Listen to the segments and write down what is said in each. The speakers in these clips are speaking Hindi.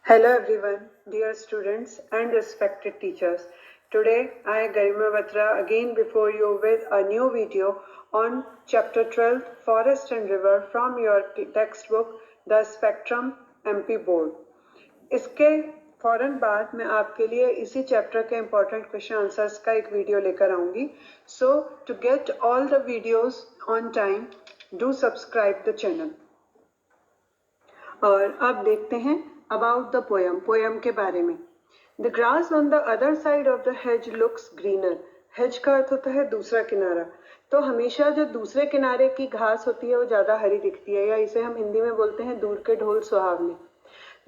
Hello everyone, dear students and respected teachers. Today I, Garima Batra, again before you with a new video on chapter 12, Forest and River from your textbook, The Spectrum MP Board. इसके फौरन बाद मैं आपके लिए इसी चैप्टर के इम्पोर्टेंट क्वेश्चन आंसर्स का एक वीडियो लेकर आऊंगी. So to get all the videos on time, do subscribe the channel. और अब देखते हैं अबाउट द पोयम के बारे में. The grass on the other side of the hedge looks greener. Hedge का अर्थ होता है दूसरा किनारा. तो हमेशा जो दूसरे किनारे की घास होती है वो ज्यादा हरी दिखती है, या इसे हम हिंदी में बोलते हैं दूर के ढोल सुहावने.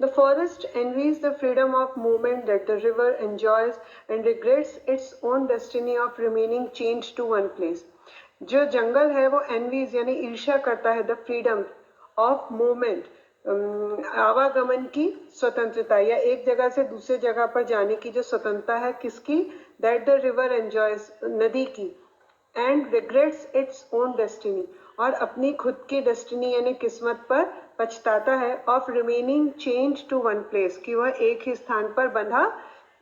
The forest envies the freedom of movement that the river enjoys and regrets its own destiny of remaining chained to one place. जो जंगल है वो envies यानी ईर्ष्या करता है the freedom of movement, आवागमन की स्वतंत्रता या एक जगह से दूसरे जगह पर जाने की जो स्वतंत्रता है. किसकी? That the river enjoys, नदी की. And regrets its own destiny, और अपनी खुद की डेस्टिनी यानी किस्मत पर पछताता है. Of remaining change to one place, कि वह एक ही स्थान पर बंधा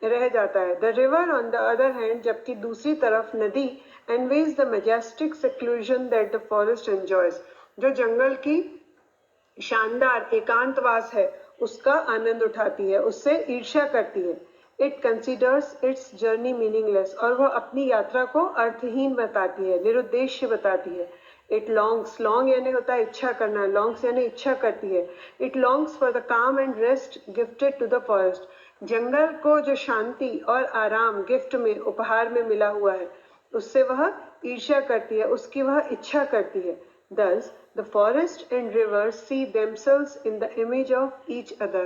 रह जाता है. The river on the other hand, जबकि दूसरी तरफ नदी, anyways the majestic seclusion that the forest enjoys, जो जंगल की शानदार एकांतवास है उसका आनंद उठाती है, उससे ईर्ष्या करती है. It considers it's journey meaningless, और वह अपनी यात्रा को अर्थहीन बताती है, निरुद्देश्य बताती है. इट लॉन्ग्स, लॉन्ग यानी होता है इच्छा करना, लॉन्ग्स यानी इच्छा करती है. It longs for the calm and rest gifted to the forest, जंगल को जो शांति और आराम गिफ्ट में, उपहार में मिला हुआ है, उससे वह ईर्ष्या करती है, उसकी वह इच्छा करती है. Thus, the forest and river see themselves in the image of each other.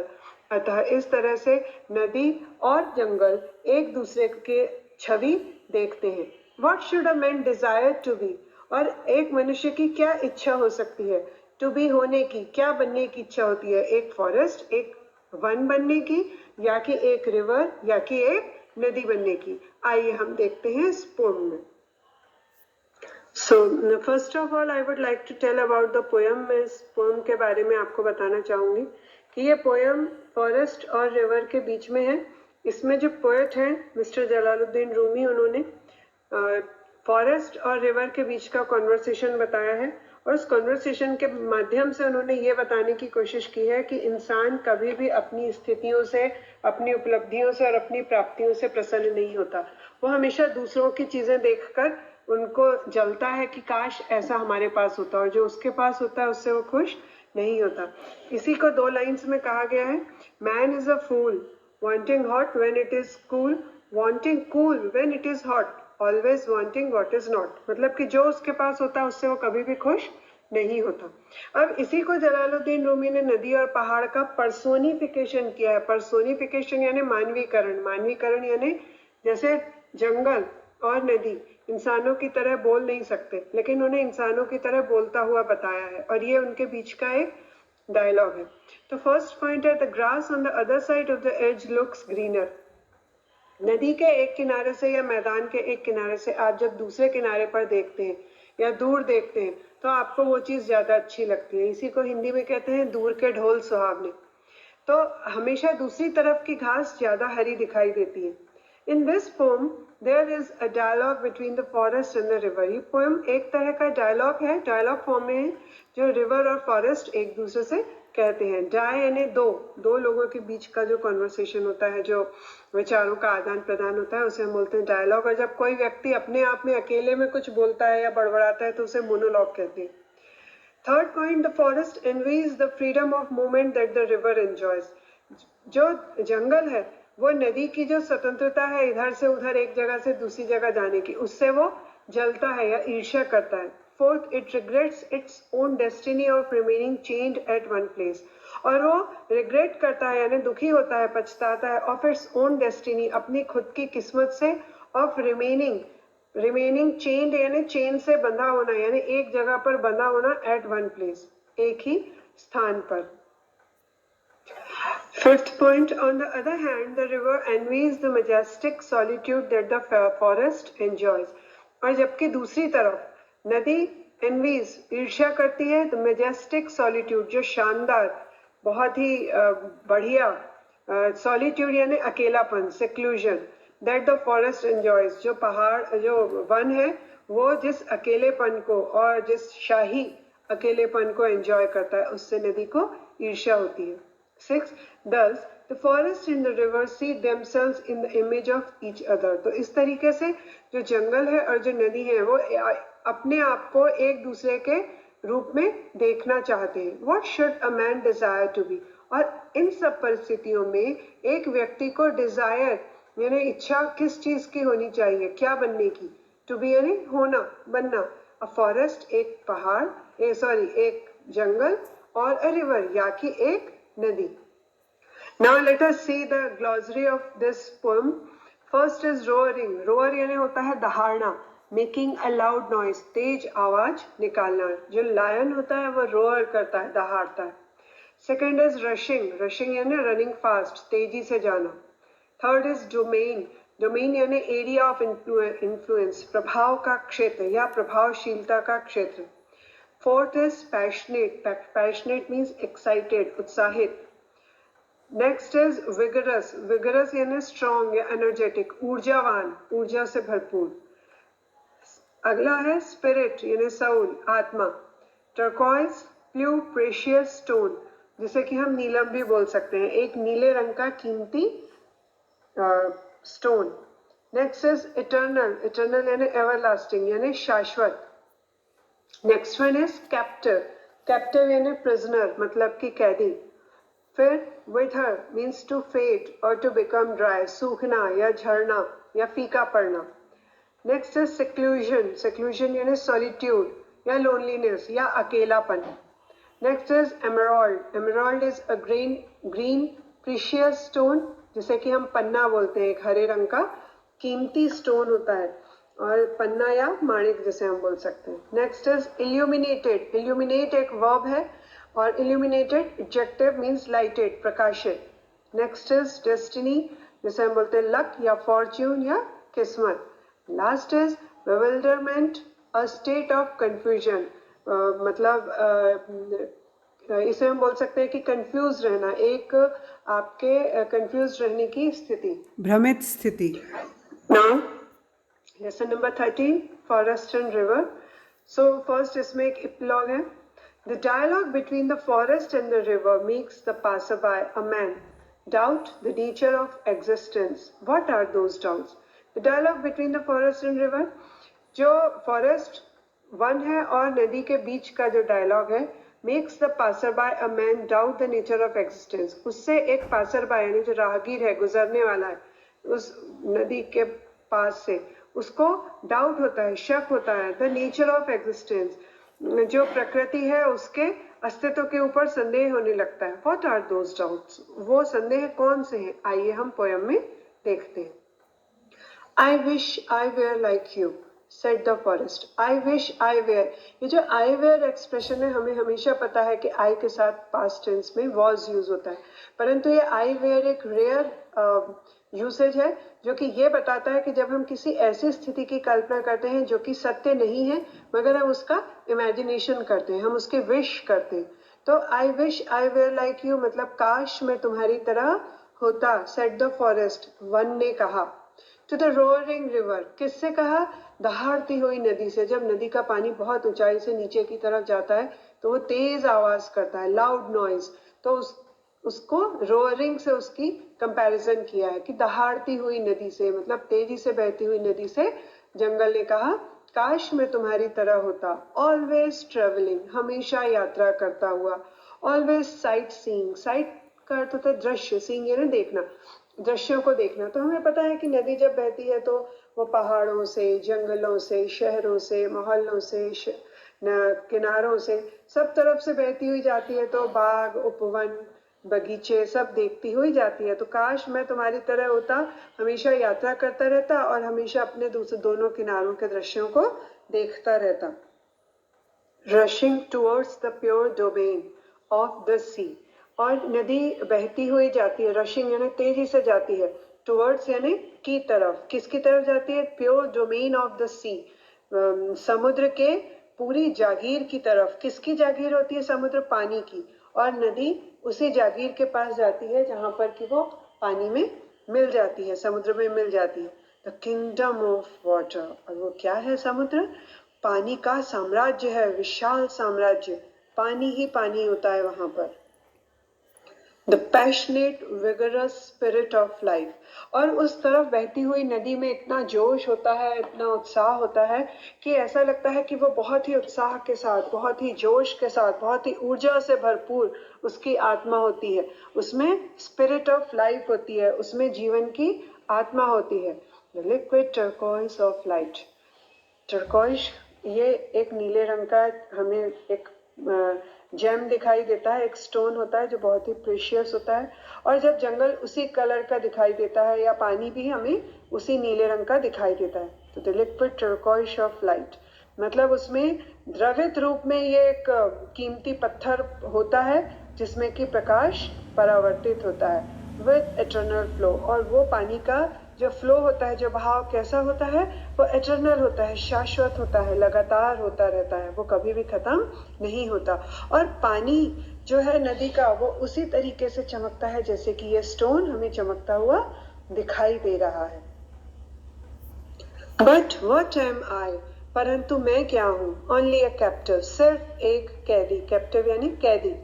अतः इस तरह से नदी और जंगल एक दूसरे के छवि देखते हैं. What should a man desire to be? और एक मनुष्य की क्या इच्छा हो सकती है? To be होने की, क्या बनने की इच्छा होती है? एक फॉरेस्ट, एक वन बनने की, या कि एक रिवर, या कि एक नदी बनने की. आइए हम देखते हैं इस पोम में. So first of all I would like to tell about the poem. मैं इस पोएम के बारे में आपको बताना चाहूंगी कि ये पोएम फॉरेस्ट और रिवर के बीच में है. इसमें जो पोएट हैं मिस्टर जलालुद्दीन रूमी, उन्होंने फॉरेस्ट और रिवर के बीच का कॉन्वर्सेशन बताया है, और उस कॉन्वर्सेशन के माध्यम से उन्होंने ये बताने की कोशिश की है कि इंसान कभी भी अपनी स्थितियों से, अपनी उपलब्धियों से और अपनी प्राप्तियों से प्रसन्न नहीं होता. वो हमेशा दूसरों की चीजें देखकर उनको जलता है कि काश ऐसा हमारे पास होता, और जो उसके पास होता है उससे वो खुश नहीं होता. इसी को दो लाइन्स में कहा गया है. Man is a fool, wanting hot when it is cool, wanting cool when it is hot, always wanting what is not. मतलब कि जो उसके पास होता है उससे वो कभी भी खुश नहीं होता. अब इसी को जलालुद्दीन रूमी ने नदी और पहाड़ का पर्सोनिफिकेशन किया है. पर्सोनिफिकेशन यानी मानवीकरण. मानवीकरण यानी जैसे जंगल और नदी इंसानों की तरह बोल नहीं सकते, लेकिन उन्हें इंसानों की तरह बोलता हुआ बताया है, और ये उनके बीच का एक डायलॉग है. तो फर्स्ट पॉइंट है, the grass on the other side of the edge looks greener. नदी के एक किनारे से या मैदान के एक किनारे से आप जब दूसरे किनारे पर देखते हैं या दूर देखते हैं तो आपको वो चीज ज्यादा अच्छी लगती है. इसी को हिंदी में कहते हैं दूर के ढोल सुहावने. तो हमेशा दूसरी तरफ की घास ज्यादा हरी दिखाई देती है. In this poem, there is a dialogue between the forest and the river. ये poem एक तरह का dialogue है, dialogue form में है, जो river और forest एक दूसरे से कहते हैं. डाई यानी दो, दो लोगों के बीच का जो conversation होता है, जो विचारों का आदान प्रदान होता है, उसे हम बोलते हैं dialogue. और जब कोई व्यक्ति अपने आप में अकेले में कुछ बोलता है या बड़बड़ाता है तो उसे monologue कहते हैं. Third point, the forest envies the freedom of movement that the river enjoys. जो जंगल है वो नदी की जो स्वतंत्रता है इधर से उधर एक जगह से दूसरी जगह जाने की, उससे वो जलता है या ईर्ष्या करता है. Fourth, it regrets its own destiny of remaining chained at one place. और वो रिग्रेट करता है यानी दुखी होता है, पछताता है, ऑफ इट्स ओन डेस्टिनी, अपनी खुद की किस्मत से, ऑफ रिमेनिंग, रिमेनिंग चेन्ड यानी चेन से बंधा होना, यानी एक जगह पर बंधा होना, एट वन प्लेस, एक ही स्थान पर. Fifth point, on the other hand, the river envies the majestic solitude that the forest enjoys. और जबकि दूसरी तरफ नदी envies, ईर्ष्या करती है, the majestic solitude, जो शानदार, बहुत ही बढ़िया सॉलिट्यूड यानी अकेलापन, seclusion, that the forest enjoys, जो पहाड़ जो वन है वो जिस अकेलेपन को और जिस शाही अकेलेपन को एंजॉय करता है उससे नदी को ईर्ष्या होती है। 6. Thus, the forest and the river see themselves in the image of each other. तो इस तरीके से जो जंगल है और जो नदी है वो अपने आप को एक दूसरे के रूप में देखना चाहते हैं। What should a man desire to be? और इन सब परिस्थितियों में एक व्यक्ति को डिजायर यानी इच्छा किस चीज की होनी चाहिए, क्या बनने की? टू बी यानी होना, बनना। अ फॉरेस्ट एक पहाड़, एक जंगल, और अ रिवर या कि एक नदी। Now let us see the glossary of this poem. First is roaring. Roar यानी होता है दहाड़ना, making a loud noise, तेज आवाज निकालना। जो लायन होता है वो रोअर करता है, दहाड़ता है। Second is rushing. Rushing यानी running fast, तेजी से जाना। Third is domain. Domain यानी area of influence, प्रभाव का क्षेत्र या प्रभावशीलता का क्षेत्र। Fourth is passionate. Passionate means excited, उत्साहित। Next is vigorous. Vigorous यानी strong या energetic, ऊर्जावान, ऊर्जा से भरपूर। अगला है spirit यानी soul, आत्मा। Turquoise, blue, precious stone, जिसे कि हम नीलम भी बोल सकते हैं, एक नीले रंग का कीमती stone. Next is eternal. Eternal यानी एवरलास्टिंग यानी शाश्वत। Next one is captive. Captive यानी प्रिजनर मतलब कि कैदी। फिर विथर मीन्स टू फेड और टू बिकम ड्राई, सूखना या झड़ना या फीका पड़ना। Next is seclusion. सेक्लूजन यानी सॉलिट्यूड या लोनलीनेस या अकेलापन। Next is emerald. Emerald is a green precious stone, जिसे कि हम पन्ना बोलते हैं, एक हरे रंग का कीमती स्टोन होता है, और पन्ना या माणिक जिसे हम बोल सकते हैं। Next is illuminated. इल्यूमिनेट एक वर्ब है और इल्यूमिनेटेड एडजेक्टिव मीन्स लाइटेड, प्रकाशित। नेक्स्ट इज डेस्टिनी, जिसे हम बोलते हैं लक या फॉर्च्यून या किस्मत। Last is bewilderment, a state of confusion, मतलब इसे हम बोल सकते हैं कि कंफ्यूज रहना, एक आपके कंफ्यूज रहने की स्थिति, भ्रमित स्थिति। Now lesson number 13, forest and river. So first इसमें एक एपिलॉग है। The dialogue between the forest and the river makes the passer by a man doubt the nature of existence. What are those doubts? The dialogue between the forest and river, जो फॉरेस्ट वन है और नदी के बीच का जो डायलॉग है, makes the passer by a man doubt the nature of existence. उससे एक पासर बाय यानी जो राहगीर है, गुजरने वाला है उस नदी के पास से, उसको डाउट होता है, शक होता है, द नेचर ऑफ एग्जिस्टेंस, जो प्रकृति है उसके अस्तित्व के ऊपर संदेह होने लगता है। What are those doubts? वो संदेह कौन से हैं? आइए हम पोयम में देखते हैं। I wish I were like you, said the forest. I wish I were. ये जो I were एक्सप्रेशन है, हमें हमेशा पता है कि I के साथ पास्ट टेंस में was यूज होता है, परंतु ये I were एक रेयर यूसेज है जो कि ये बताता है कि जब हम किसी ऐसी स्थिति की कल्पना करते हैं जो कि सत्य नहीं है, मगर हम उसका इमेजिनेशन करते हैं, हम उसके विश करते हैं। तो I wish I were like you मतलब काश मैं तुम्हारी तरह होता, सेड द फॉरेस्ट, वन ने कहा। टू द रोअरिंग रिवर, किससे कहा? दहाड़ती हुई नदी से। जब नदी का पानी बहुत ऊंचाई से नीचे की तरफ जाता है तो वो तेज आवाज करता है, लाउड नॉइज, तो उसको रोअरिंग से उसकी कंपैरिजन किया है कि दहाड़ती हुई नदी से मतलब तेजी से बहती हुई नदी से जंगल ने कहा काश मैं तुम्हारी तरह होता। ऑलवेज ट्रेवलिंग, हमेशा यात्रा करता हुआ। ऑलवेज साइट सीइंग, साइट का अर्थ होता है दृश्य, सीइंग यानी देखना, दृश्यों को देखना। तो हमें पता है कि नदी जब बहती है तो वो पहाड़ों से, जंगलों से, शहरों से, मोहल्लों से, किनारों से, सब तरफ से बहती हुई जाती है, तो बाग, उपवन, बगीचे सब देखती हुई जाती है। तो काश मैं तुम्हारी तरह होता, हमेशा यात्रा करता रहता और हमेशा अपने दोनों किनारों के दृश्यों को देखता रहता। Rushing towards the pure domain of the sea, और नदी बहती हुई जाती है, रशिंग यानी तेजी से जाती है, टुवर्ड्स यानी की तरफ, किसकी तरफ जाती है? प्योर डोमेन ऑफ द सी, समुद्र के पूरी जागीर की तरफ। किसकी जागीर होती है? समुद्र पानी की, और नदी उसी जागीर के पास जाती है जहां पर कि वो पानी में मिल जाती है, समुद्र में मिल जाती है। द किंगडम ऑफ वाटर, और वो क्या है? समुद्र पानी का साम्राज्य है, विशाल साम्राज्य, पानी ही पानी होता है वहां पर। The passionate vigorous spirit of life, और उस तरफ बहती हुई नदी में इतना जोश होता है, इतना उत्साह होता है कि ऐसा लगता है कि वो बहुत ही उत्साह के साथ, बहुत ही जोश के साथ, बहुत ही ऊर्जा से भरपूर उसकी आत्मा होती है, उसमें स्पिरिट ऑफ लाइफ होती है, उसमें जीवन की आत्मा होती है। The liquid turquoise of light, turquoise ये एक नीले रंग का हमें एक जेम दिखाई देता है, एक स्टोन होता है जो बहुत ही प्रेशियस होता है, और जब जंगल उसी कलर का दिखाई देता है या पानी भी हमें उसी नीले रंग का दिखाई देता है। तो the liquid turquoise of light मतलब उसमें द्रवित रूप में ये एक कीमती पत्थर होता है जिसमें कि प्रकाश परावर्तित होता है विद एटर्नल फ्लो, और वो पानी का जो फ्लो होता है, जो बहाव कैसा होता है, वो एटर्नल होता है, शाश्वत होता है, लगातार होता रहता है, वो कभी भी खत्म नहीं होता। और पानी जो है नदी का वो उसी तरीके से चमकता है जैसे कि ये स्टोन हमें चमकता हुआ दिखाई दे रहा है। बट वट एम आई, परंतु मैं क्या हूं? ओनली अ कैप्टिव, सिर्फ एक कैदी, कैप्टिव यानी कैदी।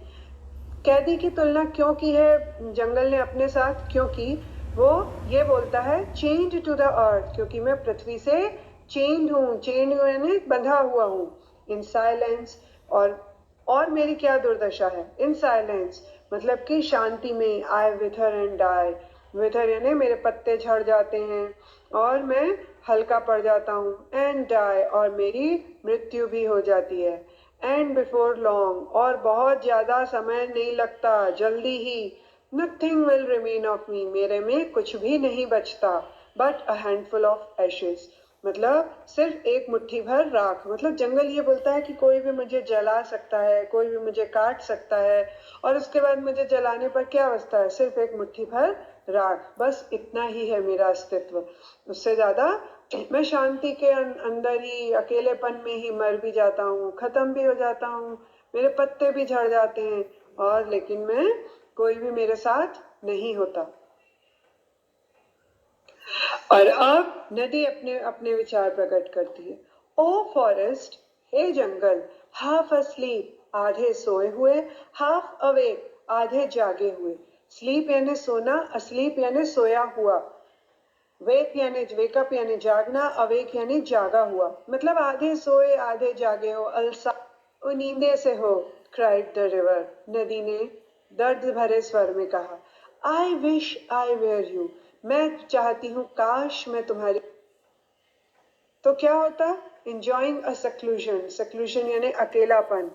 कैदी की तुलना क्यों की है जंगल ने अपने साथ? क्योंकि वो ये बोलता है चेंज टू द अर्थ, क्योंकि मैं पृथ्वी से चेंज हूँ, चेंज यानी बंधा हुआ हूँ। इन साइलेंस, और मेरी क्या दुर्दशा है? इन साइलेंस मतलब कि शांति में। आई विथर एंड डाई, विथर यानी मेरे पत्ते झड़ जाते हैं और मैं हल्का पड़ जाता हूँ, एंड डाई और मेरी मृत्यु भी हो जाती है, एंड बिफोर लॉन्ग और बहुत ज्यादा समय नहीं लगता, जल्दी ही। Nothing will remain of me, मेरे में कुछ भी नहीं बचता, but a handful of ashes मतलब सिर्फ एक मुट्ठी भर राख। मतलब जंगल ये बोलता है कि कोई भी मुझे जला सकता है, कोई भी मुझे काट सकता है, और उसके बाद मुझे जलाने पर क्या बचता है? सिर्फ एक मुट्ठी भर राख, बस इतना ही है मेरा अस्तित्व। उससे ज्यादा मैं शांति के अंदर ही, अकेलेपन में ही मर भी जाता हूँ, खत्म भी हो जाता हूँ, मेरे पत्ते भी झड़ जाते हैं, और लेकिन मैं, कोई भी मेरे साथ नहीं होता। और अब नदी अपने अपने विचार प्रकट करती है। ओ फॉरेस्ट, हे जंगल, हाफ अस्लीप आधे सोए हुए, हाफ अवेक आधे जागे हुए। स्लीप यानी सोना, अस्लीप यानी सोया हुआ, वेक यानी वेकअप यानी जागना, अवेक यानी जागा हुआ। मतलब आधे सोए आधे जागे हो, अलसा नींदे से हो। क्राइड द रिवर, नदी ने दर्द भरे स्वर में कहा। I wish I were you, मैं चाहती हूँ काश मैं तुम्हारी। तो क्या होता? इंजॉइंग अ seclusion, seclusion यानी अकेलापन।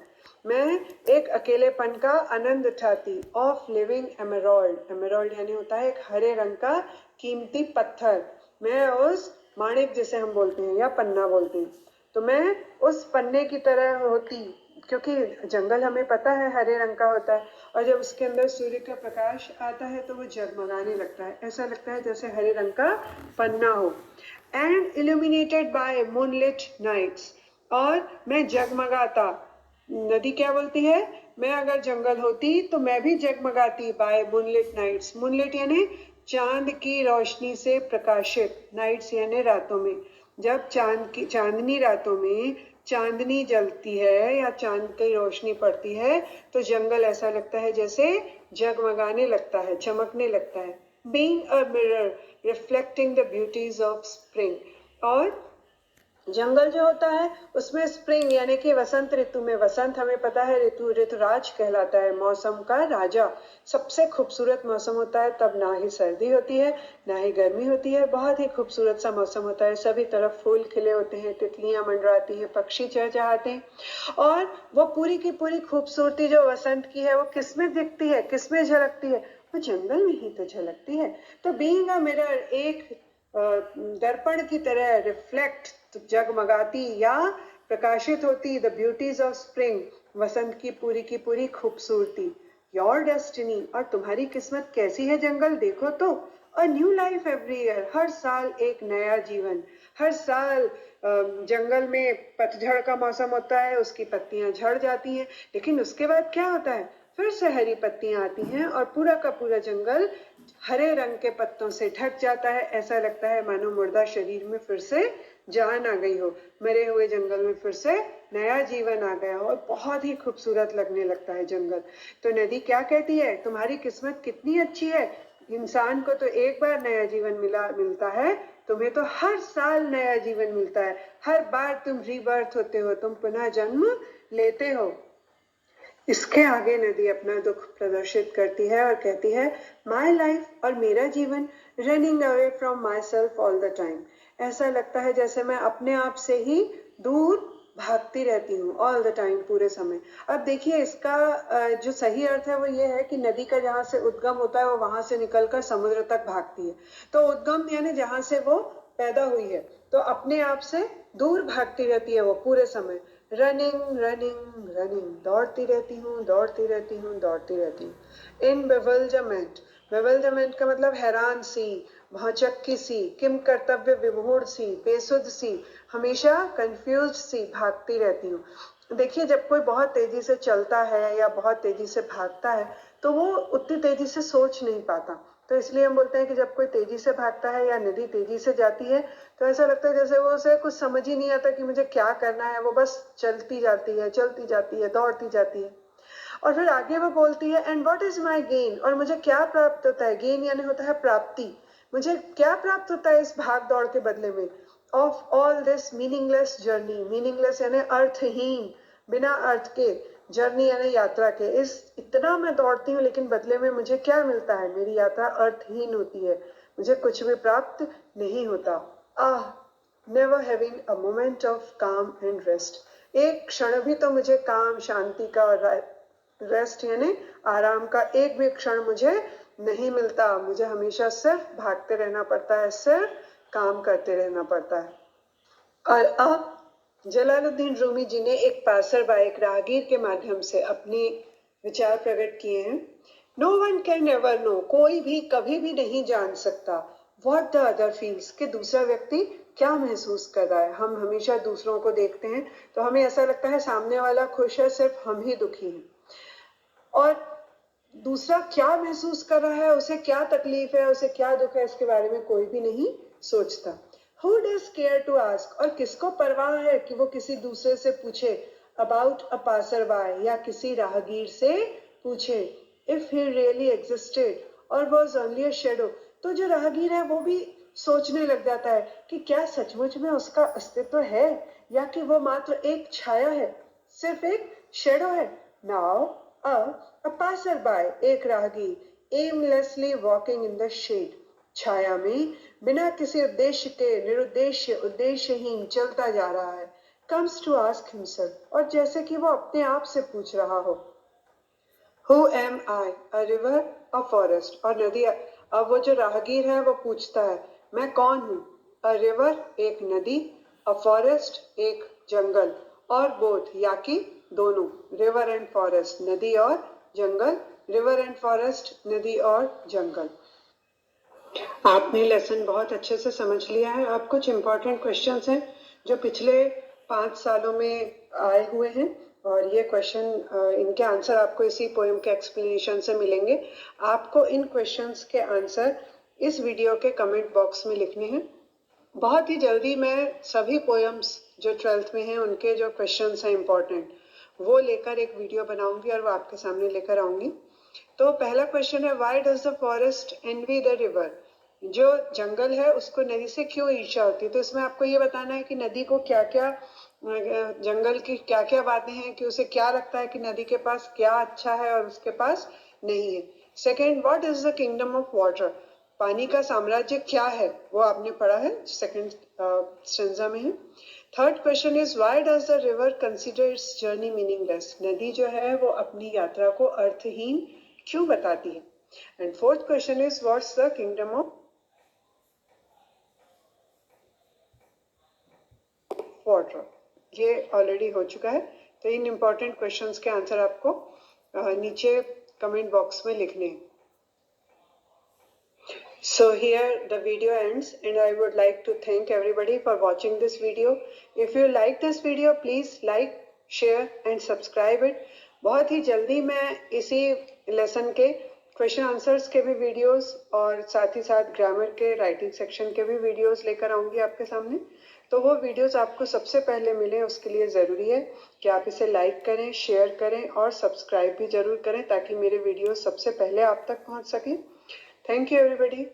मैं एक अकेलेपन का आनंद उठाती। ऑफ लिविंग एमराल्ड, एमराल्ड यानी होता है एक हरे रंग का कीमती पत्थर। मैं उस माणिक जिसे हम बोलते हैं या पन्ना बोलते हैं, तो मैं उस पन्ने की तरह होती, क्योंकि जंगल हमें पता है हरे रंग का होता है, और जब उसके अंदर सूर्य का प्रकाश आता है तो वो जगमगाने लगता है, ऐसा लगता है जैसे हरे रंग का पन्ना हो। And illuminated by moonlit nights, और मैं जगमगाता। नदी क्या बोलती है? मैं अगर जंगल होती तो मैं भी जगमगाती बाय मूनलिट नाइट्स। मूनलिट यानी चांद की रोशनी से प्रकाशित, नाइट्स यानी रातों में। जब चांदनी रातों में चांदनी जलती है या चांद की रोशनी पड़ती है तो जंगल ऐसा लगता है जैसे जगमगाने लगता है, चमकने लगता है। Being a mirror reflecting the beauties of spring, और जंगल जो होता है उसमें स्प्रिंग यानी कि वसंत ऋतु में, वसंत हमें पता है ऋतु ऋतुराज कहलाता है, मौसम का राजा। सबसे खूबसूरत मौसम होता है, तब ना ही सर्दी होती है ना ही गर्मी होती है, बहुत ही खूबसूरत सा मौसम होता है। सभी तरफ फूल खिले होते हैं, तितलियां मंडराती हैं, पक्षी चहचहाते हैं, और वो पूरी की पूरी खूबसूरती जो वसंत की है वो किसमें दिखती है, किसमें झलकती है? वो जंगल में ही तो झलकती है। तो बीइंग अ मिरर, एक दर्पण की तरह रिफ्लेक्ट, जगमगाती या प्रकाशित होती द ब्यूटीज ऑफ स्प्रिंग, वसंत की पूरी खूबसूरती। योर डेस्टिनी, और तुम्हारी किस्मत कैसी है जंगल, देखो तो। A new life every year, हर साल एक नया जीवन। हर साल जंगल में पतझड़ का मौसम होता है, उसकी पत्तियां झड़ जाती हैं, लेकिन उसके बाद क्या होता है? फिर से हरी पत्तियां आती हैं और पूरा का पूरा जंगल हरे रंग के पत्तों से ढक जाता है। ऐसा लगता है मानो मुर्दा शरीर में फिर से जान आ गई हो, मरे हुए जंगल में फिर से नया जीवन आ गया हो और बहुत ही खूबसूरत लगने लगता है जंगल। तो नदी क्या कहती है, तुम्हारी किस्मत कितनी अच्छी है, इंसान को तो एक बार नया जीवन मिलता है, तुम्हें तो हर साल नया जीवन मिलता है, हर बार तुम रीबर्थ होते हो, तुम पुनः जन्म लेते हो। इसके आगे नदी अपना दुख प्रदर्शित करती है और कहती है, माई लाइफ और मेरा जीवन running away from my self all the time. ऐसा लगता है जैसे मैं अपने आप से ही दूर भागती रहती हूँ ऑल द टाइम, पूरे समय। अब देखिए इसका जो सही अर्थ है वो ये है कि नदी का जहाँ से उद्गम होता है वो वहां से निकलकर समुद्र तक भागती है। तो उद्गम यानी जहां से वो पैदा हुई है, तो अपने आप से दूर भागती रहती है वो पूरे समय। रनिंग रनिंग रनिंग, दौड़ती रहती हूँ दौड़ती रहती हूँ दौड़ती रहती हूँ। इन बेविल्डरमेंट, बेविल्डरमेंट का मतलब हैरान सी, भौचक्की सी, किम कर्तव्य विमूढ़ सी, बेसुध सी, हमेशा कंफ्यूज सी भागती रहती हूँ। देखिए जब कोई बहुत तेजी से चलता है या बहुत तेजी से भागता है तो वो उतनी तेजी से सोच नहीं पाता। तो इसलिए हम बोलते हैं कि जब कोई तेजी से भागता है या नदी तेजी से जाती है तो ऐसा लगता है जैसे वो उसे कुछ समझ ही नहीं आता कि मुझे क्या करना है, वो बस चलती जाती है चलती जाती है दौड़ती जाती है। और फिर आगे वो बोलती है, and what is my gain, और मुझे क्या प्राप्त होता है। गेन यानी होता है प्राप्ति, मुझे क्या प्राप्त होता है इस भाग दौड़ के बदले में। Of all this meaningless journey, meaningless यानी अर्थहीन, बिना अर्थ के, जर्नी यानी यात्रा के, इस इतना मैं दौड़ती हूँ लेकिन बदले में मुझे क्या मिलता है, मेरी यात्रा अर्थहीन होती है, मुझे कुछ भी प्राप्त नहीं होता। Ah, never having a moment of calm and rest, एक क्षण भी तो मुझे काम शांति का और रेस्ट यानी आराम का एक भी क्षण मुझे नहीं मिलता, मुझे हमेशा सिर्फ भागते रहना पड़ता है, सिर्फ काम करते रहना पड़ता है। और अब जलालुद्दीन रूमी जी ने एक पासर बाय, एक राहगीर के माध्यम से अपनी विचार प्रकट किए हैं। No one can ever know, कोई भी कभी भी नहीं जान सकता, व्हाट द अदर फील्स, कि दूसरा व्यक्ति क्या महसूस कर रहा है। हम हमेशा दूसरों को देखते हैं तो हमें ऐसा लगता है सामने वाला खुश है, सिर्फ हम ही दुखी हैं। और दूसरा क्या महसूस कर रहा है, उसे क्या तकलीफ है, उसे क्या दुख है, इसके बारे में कोई भी नहीं सोचता। Who does care to ask, और किसको परवाह है कि वो किसी दूसरे से पूछे, about a passerby, या किसी राहगीर से पूछे, if he really existed or was only a shadow। तो जो राहगीर है वो भी सोचने लग जाता है कि क्या सचमुच में उसका अस्तित्व है या कि वो मात्र एक छाया है, सिर्फ एक शेडो है। नाउ a passerby, एक राहगीर, aimlessly walking in the shade, छाया में बिना किसी उद्देश्य के, निरुद्देश्य, उद्देश्यहीन चलता जा रहा है। comes to ask himself, और जैसे कि वो अपने आप से पूछ रहा हो, Who am I? A river, a forest, और नदी। अब वो जो राहगीर है वो पूछता है, मैं कौन हूँ। A river, एक नदी, a forest, एक जंगल, और both, या कि दोनों, river and forest, नदी और जंगल, river and forest, नदी और जंगल। आपने लेसन बहुत अच्छे से समझ लिया है। अब कुछ इम्पोर्टेंट क्वेश्चंस हैं जो पिछले 5 सालों में आए हुए हैं और ये क्वेश्चन, इनके आंसर आपको इसी पोएम के एक्सप्लेनेशन से मिलेंगे। आपको इन क्वेश्चंस के आंसर इस वीडियो के कमेंट बॉक्स में लिखने हैं। बहुत ही जल्दी मैं सभी पोएम्स जो 12th में हैं उनके जो क्वेश्चंस हैं इम्पोर्टेंट वो लेकर एक वीडियो बनाऊंगी और वो आपके सामने लेकर आऊंगी। तो पहला क्वेश्चन है, why does the forest envy the river, जो जंगल है उसको नदी से क्यों ईर्ष्या होती है। तो इसमें आपको ये बताना है कि नदी को क्या क्या, जंगल की क्या क्या बातें हैं कि उसे क्या लगता है कि नदी के पास क्या अच्छा है और उसके पास नहीं है। Second, what is the kingdom of water, पानी का साम्राज्य क्या है, वो आपने पढ़ा है, सेकेंड स्टेंजा में है। Third question is, why does the river consider it's journey meaningless, नदी जो है वो अपनी यात्रा को अर्थहीन क्यों बताती है। And fourth question is, what's the kingdom of water. ये ऑलरेडी हो चुका है। तो इन इंपॉर्टेंट क्वेश्चंस के आंसर आपको नीचे कमेंट बॉक्स में लिखने हैं। So here the video ends and I would like to thank everybody for watching this video. If you like this video, please like, share and subscribe it. बहुत ही जल्दी मैं इसी लेसन के क्वेश्चन आंसर्स के भी वीडियोस और साथ ही साथ ग्रामर के राइटिंग सेक्शन के भी वीडियोस लेकर आऊँगी आपके सामने। तो वो वीडियोस आपको सबसे पहले मिले उसके लिए ज़रूरी है कि आप इसे लाइक करें, शेयर करें और सब्सक्राइब भी ज़रूर करें ताकि मेरे वीडियोस सबसे पहले आप तक पहुँच सकें। Thank you everybody.